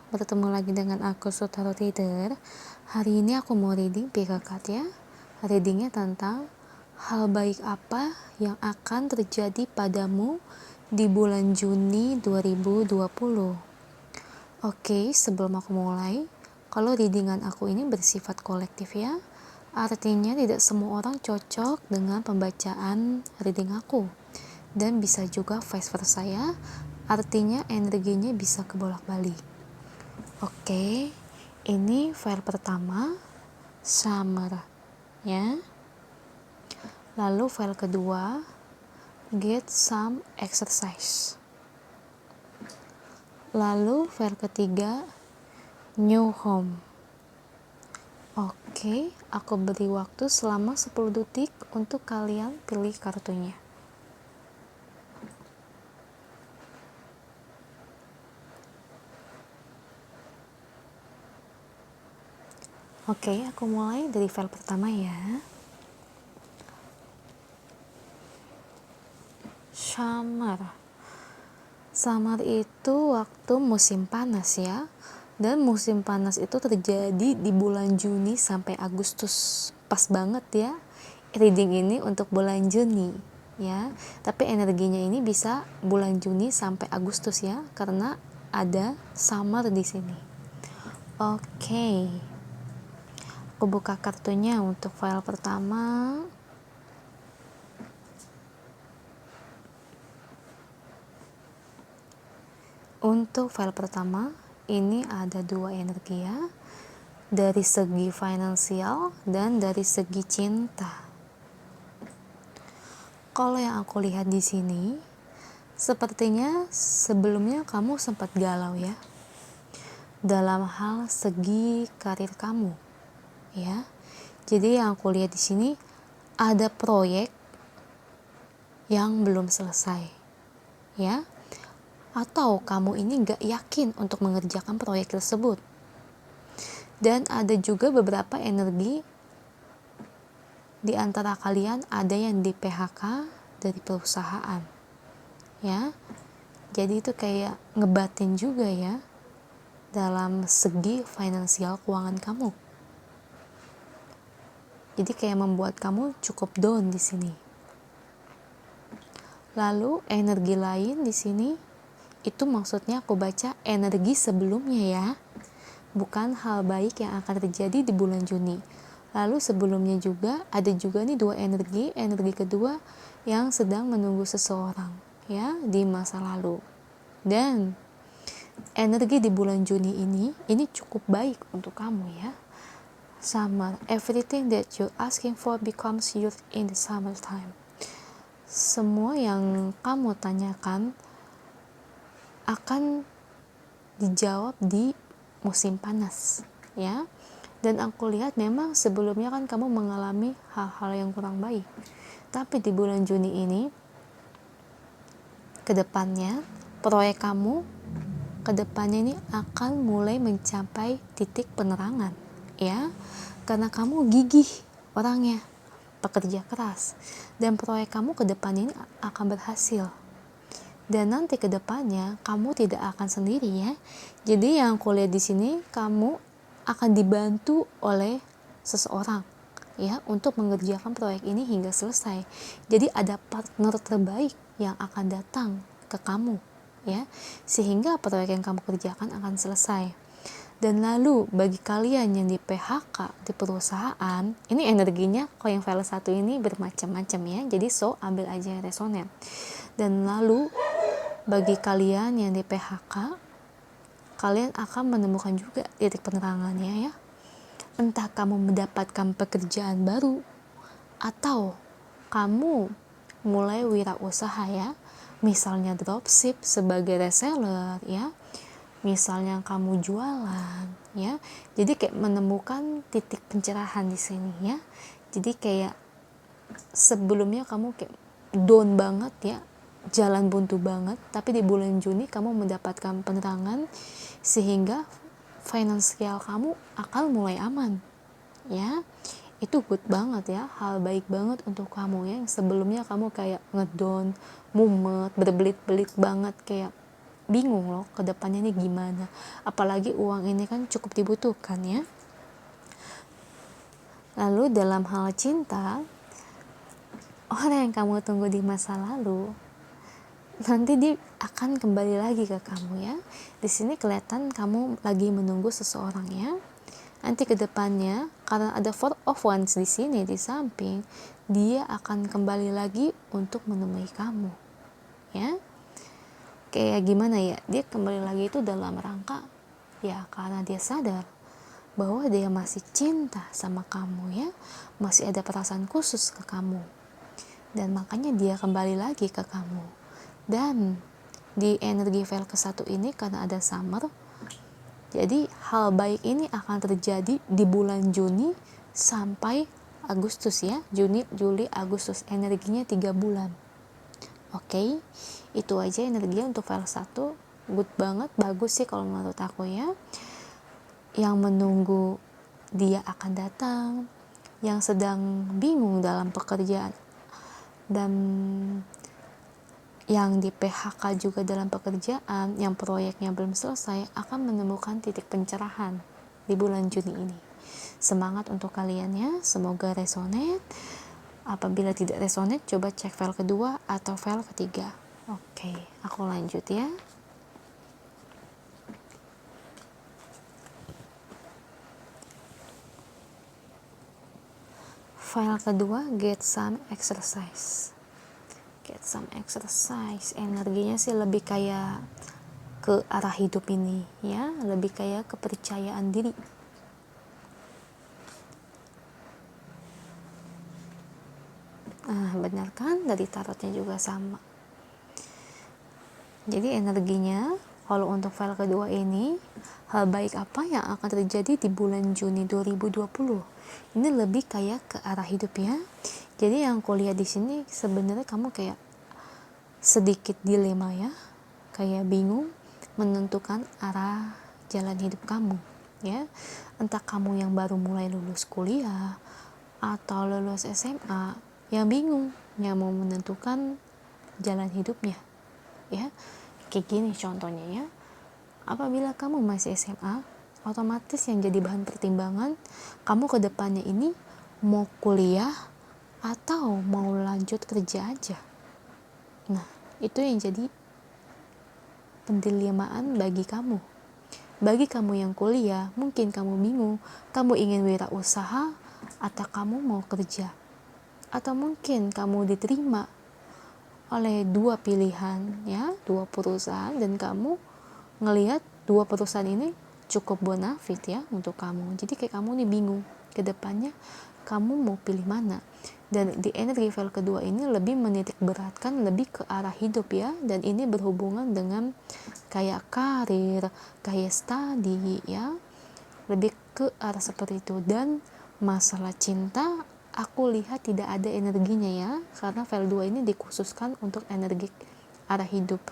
bertemu lagi dengan aku Sutaro Reader. Hari ini aku mau reading pick a card ya. Readingnya tentang hal baik apa yang akan terjadi padamu di bulan Juni 2020. Oke, sebelum aku mulai, kalau readingan aku ini bersifat kolektif ya, artinya tidak semua orang cocok dengan pembacaan reading aku. Dan bisa juga vice versa ya, artinya energinya bisa kebolak-balik. Oke, ini file pertama, summer ya. Lalu file kedua, get some exercise. Lalu file ketiga, new home. Oke, aku beri waktu selama 10 detik untuk kalian pilih kartunya. Oke, aku mulai dari file pertama ya. Summer. Summer itu waktu musim panas ya. Dan musim panas itu terjadi di bulan Juni sampai Agustus. Pas banget ya reading ini untuk bulan Juni ya. Tapi energinya ini bisa bulan Juni sampai Agustus ya, karena ada summer di sini. Oke. Aku buka kartunya untuk file pertama. Untuk file pertama, ini ada dua energi ya. Dari segi finansial dan dari segi cinta. Kalau yang aku lihat di sini, sepertinya sebelumnya kamu sempat galau ya. Dalam hal segi karir kamu. Ya. Jadi yang aku lihat di sini ada proyek yang belum selesai. Ya. Atau kamu ini gak yakin untuk mengerjakan proyek tersebut. Dan ada juga beberapa energi di antara kalian ada yang di PHK dari perusahaan. Ya. Jadi itu kayak ngebatin juga ya dalam segi finansial keuangan kamu. Jadi kayak membuat kamu cukup down di sini. Lalu energi lain di sini itu maksudnya aku baca energi sebelumnya ya. Bukan hal baik yang akan terjadi di bulan Juni. Lalu sebelumnya juga ada juga nih dua energi. Energi kedua yang sedang menunggu seseorang ya di masa lalu. Dan energi di bulan Juni ini cukup baik untuk kamu ya. Summer, everything that you're asking for becomes yours in the summertime. Semua yang kamu tanyakan akan dijawab di musim panas ya. Dan aku lihat memang sebelumnya kan kamu mengalami hal-hal yang kurang baik, tapi di bulan Juni ini kedepannya proyek kamu kedepannya ini akan mulai mencapai titik penerangan ya, karena kamu gigih orangnya, pekerja keras, dan proyek kamu kedepannya ini akan berhasil. Dan nanti kedepannya kamu tidak akan sendiri ya. Jadi yang aku lihat di sini kamu akan dibantu oleh seseorang ya untuk mengerjakan proyek ini hingga selesai. Jadi ada partner terbaik yang akan datang ke kamu ya, sehingga proyek yang kamu kerjakan akan selesai. Dan lalu bagi kalian yang di PHK di perusahaan, ini energinya kalau yang file satu ini bermacam-macam ya. Jadi ambil aja yang resonan. Dan lalu bagi kalian yang di PHK, kalian akan menemukan juga titik penerangannya ya. Entah kamu mendapatkan pekerjaan baru atau kamu mulai wirausaha ya. Misalnya dropship sebagai reseller ya. Misalnya kamu jualan ya. Jadi kayak menemukan titik pencerahan di sini ya. Jadi kayak sebelumnya kamu kayak down banget ya, jalan buntu banget, tapi di bulan Juni kamu mendapatkan penerangan sehingga finansial kamu akan mulai aman ya. Itu good banget ya, hal baik banget untuk kamu ya, yang sebelumnya kamu kayak ngedown, mumet, berbelit-belit banget, kayak bingung loh ke depannya ini gimana, apalagi uang ini kan cukup dibutuhkan ya. Lalu dalam hal cinta, orang yang kamu tunggu di masa lalu nanti dia akan kembali lagi ke kamu ya. Di sini kelihatan kamu lagi menunggu seseorang ya. Nanti ke depannya karena ada Four of Wands di sini di samping, dia akan kembali lagi untuk menemui kamu. Ya. Kayak gimana ya? Dia kembali lagi itu dalam rangka ya karena dia sadar bahwa dia masih cinta sama kamu ya, masih ada perasaan khusus ke kamu, dan makanya dia kembali lagi ke kamu. Dan di energi file ke-1 ini karena ada summer, jadi hal baik ini akan terjadi di bulan Juni sampai Agustus ya. Juni, Juli, Agustus, energinya 3 bulan. Oke, itu aja energinya untuk file 1. Good banget, bagus sih kalau menurut aku ya. Yang menunggu dia akan datang, yang sedang bingung dalam pekerjaan, dan yang di PHK juga dalam pekerjaan, yang proyeknya belum selesai, akan menemukan titik pencerahan di bulan Juni ini. Semangat untuk kalian ya, semoga resonate. Apabila tidak resonate, coba cek file kedua atau file ketiga. Oke, aku lanjut ya. File kedua, get some exercise. Get some exercise. Energinya sih lebih kayak ke arah hidup ini ya, lebih kayak kepercayaan diri. Benar kan? Dari tarotnya juga sama. Jadi energinya kalau untuk file kedua ini, hal baik apa yang akan terjadi di bulan Juni 2020? Ini lebih kayak ke arah hidup ya. Jadi yang kuliah di sini sebenarnya kamu kayak sedikit dilema ya, kayak bingung menentukan arah jalan hidup kamu ya. Entah kamu yang baru mulai lulus kuliah atau lulus SMA yang bingung, yang mau menentukan jalan hidupnya ya. Kayak gini contohnya ya, apabila kamu masih SMA, otomatis yang jadi bahan pertimbangan kamu ke depannya ini mau kuliah atau mau lanjut kerja aja. Nah, itu yang jadi pendilimaan bagi kamu. Bagi kamu yang kuliah, mungkin kamu bingung, kamu ingin wirausaha atau kamu mau kerja. Atau mungkin kamu diterima oleh dua pilihan ya, dua perusahaan, dan kamu ngelihat dua perusahaan ini cukup bonafit ya untuk kamu. Jadi kayak kamu nih bingung ke depannya kamu mau pilih mana. Dan di energi file kedua ini lebih menitik beratkan lebih ke arah hidup ya, dan ini berhubungan dengan kayak karir, kayak studi ya, lebih ke arah seperti itu. Dan masalah cinta aku lihat tidak ada energinya ya, karena file 2 ini dikhususkan untuk energi arah hidup.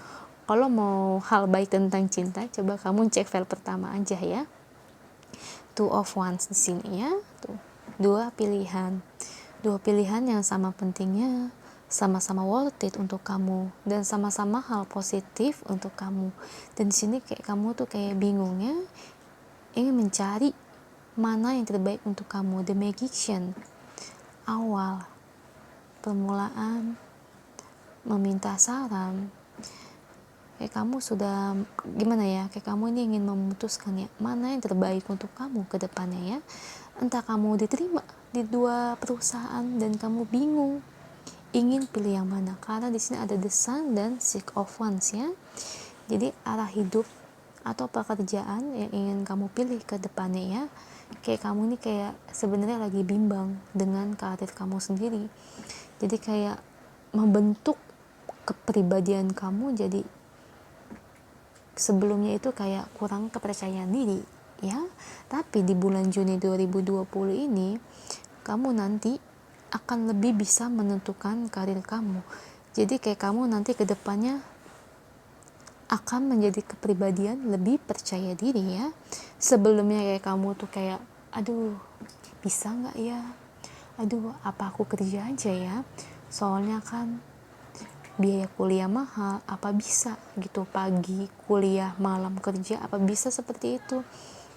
Kalau mau hal baik tentang cinta, coba kamu cek file pertama aja ya. Two of Wands di sini ya, tuh dua pilihan yang sama pentingnya, sama-sama worth it untuk kamu, dan sama-sama hal positif untuk kamu. Dan di sini kayak kamu tuh kayak bingung ya, ingin mencari mana yang terbaik untuk kamu. The Magician, awal permulaan, meminta saran. Kayak kamu sudah gimana ya, kayak kamu ini ingin memutuskan ya mana yang terbaik untuk kamu ke depannya ya. Entah kamu diterima di dua perusahaan dan kamu bingung ingin pilih yang mana, karena di sini ada The Sun dan Six of Wands ya. Jadi arah hidup atau pekerjaan yang ingin kamu pilih ke depannya ya, kayak kamu ini kayak sebenarnya lagi bimbang dengan karir kamu sendiri. Jadi kayak membentuk kepribadian kamu, jadi sebelumnya itu kayak kurang kepercayaan diri ya. Tapi di bulan Juni 2020 ini kamu nanti akan lebih bisa menentukan karir kamu. Jadi kayak kamu nanti ke depannya akan menjadi kepribadian lebih percaya diri ya. Sebelumnya kayak kamu tuh kayak aduh bisa nggak ya, aduh apa aku kerja aja ya, soalnya kan biaya kuliah mahal, apa bisa gitu, pagi kuliah malam kerja, apa bisa seperti itu.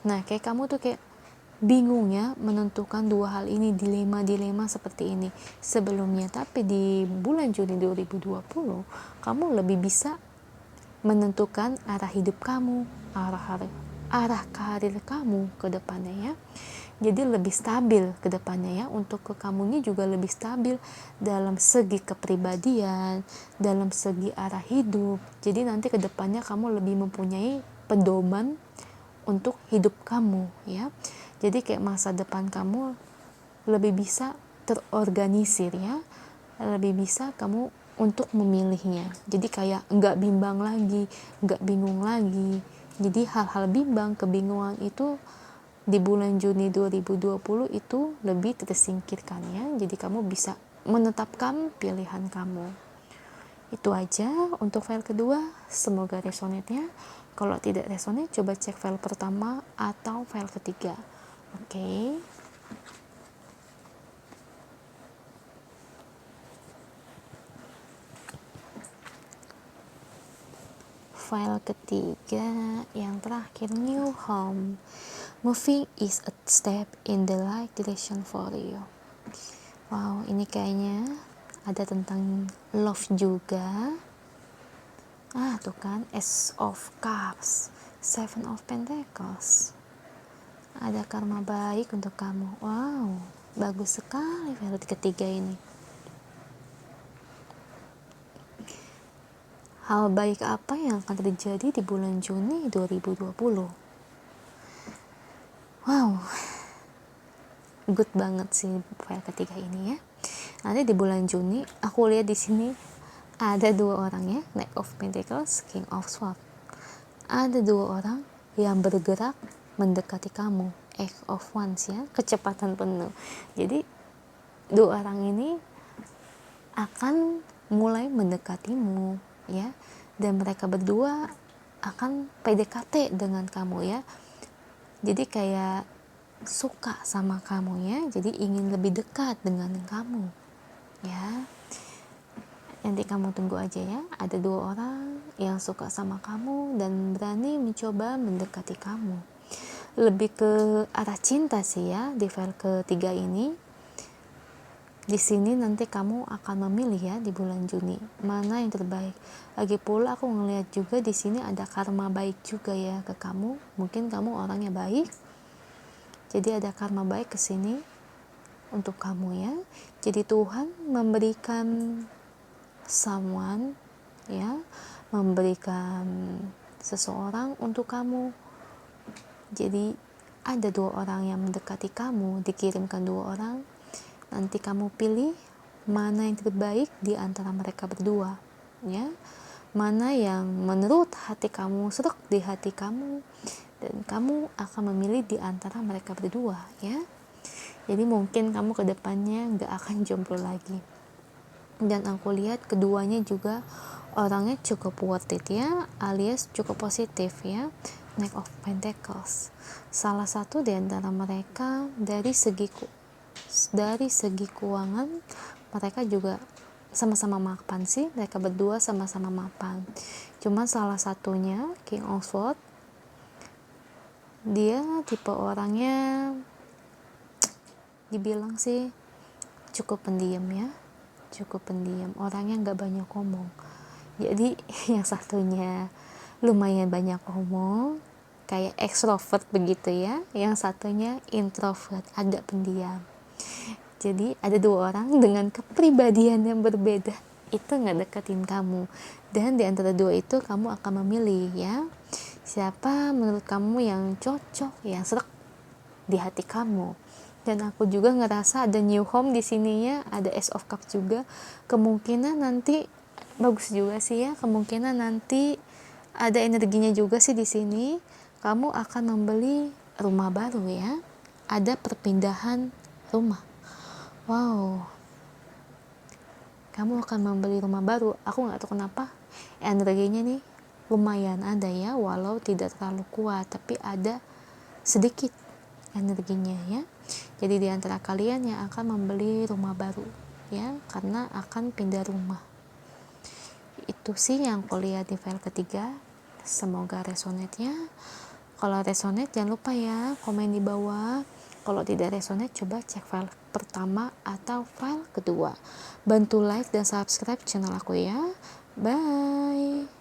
Nah kayak kamu tuh kayak bingung ya menentukan dua hal ini, dilema seperti ini sebelumnya. Tapi di bulan Juni 2020 kamu lebih bisa menentukan arah hidup kamu, arah karir kamu ke depannya ya. Jadi lebih stabil ke depannya ya. Untuk ke kamunya juga lebih stabil dalam segi kepribadian, dalam segi arah hidup. Jadi nanti ke depannya kamu lebih mempunyai pedoman untuk hidup kamu ya. Jadi kayak masa depan kamu lebih bisa terorganisir ya, lebih bisa kamu untuk memilihnya. Jadi kayak nggak bimbang lagi, nggak bingung lagi. Jadi hal-hal bimbang, kebingungan itu di bulan Juni 2020 itu lebih tersingkirkan ya. Jadi kamu bisa menetapkan pilihan kamu. Itu aja untuk file kedua, semoga resonate ya. Kalau tidak resonate, coba cek file pertama atau file ketiga. Oke. File ketiga yang terakhir, new home. Moving is a step in the right direction for you. Wow, ini kayaknya ada tentang love juga. Tuh kan, Ace of Cups, Seven of Pentacles. Ada karma baik untuk kamu. Wow, bagus sekali file ketiga ini. Hal baik apa yang akan terjadi di bulan Juni 2020? Wow, good banget sih file ketiga ini ya. Nanti di bulan Juni aku lihat di sini ada dua orang ya, Knight of Pentacles, King of Swords. Ada dua orang yang bergerak mendekati kamu, Eight of Wands ya, kecepatan penuh. Jadi dua orang ini akan mulai mendekatimu ya, dan mereka berdua akan PDKT dengan kamu ya. Jadi kayak suka sama kamu ya, jadi ingin lebih dekat dengan kamu ya. Nanti kamu tunggu aja ya, ada dua orang yang suka sama kamu dan berani mencoba mendekati kamu. Lebih ke arah cinta sih ya di file ketiga ini. Di sini nanti kamu akan memilih ya di bulan Juni mana yang terbaik. Lagi pula aku ngelihat juga di sini ada karma baik juga ya ke kamu. Mungkin kamu orangnya baik, jadi ada karma baik ke sini untuk kamu ya. Jadi Tuhan memberikan someone ya, memberikan seseorang untuk kamu. Jadi ada dua orang yang mendekati kamu, dikirimkan dua orang. Nanti kamu pilih mana yang terbaik di antara mereka berdua ya, mana yang menurut hati kamu, serak di hati kamu, dan kamu akan memilih di antara mereka berdua ya. Jadi mungkin kamu ke depannya gak akan jomblo lagi. Dan aku lihat keduanya juga orangnya cukup worth it ya, alias cukup positif ya. Knight of Pentacles, salah satu di antara mereka dari segi keuangan mereka juga sama-sama mapan sih, mereka berdua sama-sama mapan. Cuma salah satunya King of Swords, dia tipe orangnya dibilang sih cukup pendiam ya, cukup pendiam, orangnya nggak banyak ngomong. Jadi yang satunya lumayan banyak ngomong kayak extrovert begitu ya, yang satunya introvert, agak pendiam. Jadi ada dua orang dengan kepribadian yang berbeda itu nggak deketin kamu, dan di antara dua itu kamu akan memilih ya siapa menurut kamu yang cocok, yang serak di hati kamu. Dan aku juga ngerasa ada new home di sininya, ada Ace of Cups juga. Kemungkinan nanti bagus juga sih ya, kemungkinan nanti ada energinya juga sih di sini. Kamu akan membeli rumah baru ya, ada perpindahan rumah. Wow, kamu akan membeli rumah baru. Aku nggak tahu kenapa energinya nih lumayan ada ya, walau tidak terlalu kuat, tapi ada sedikit energinya ya. Jadi di antara kalian yang akan membeli rumah baru ya, karena akan pindah rumah. Itu sih yang aku lihat di file ketiga. Semoga resonate-nya. Kalau resonate jangan lupa ya komen di bawah. Kalau tidak resonate coba cek file pertama atau file kedua. Bantu like dan subscribe channel aku ya. Bye.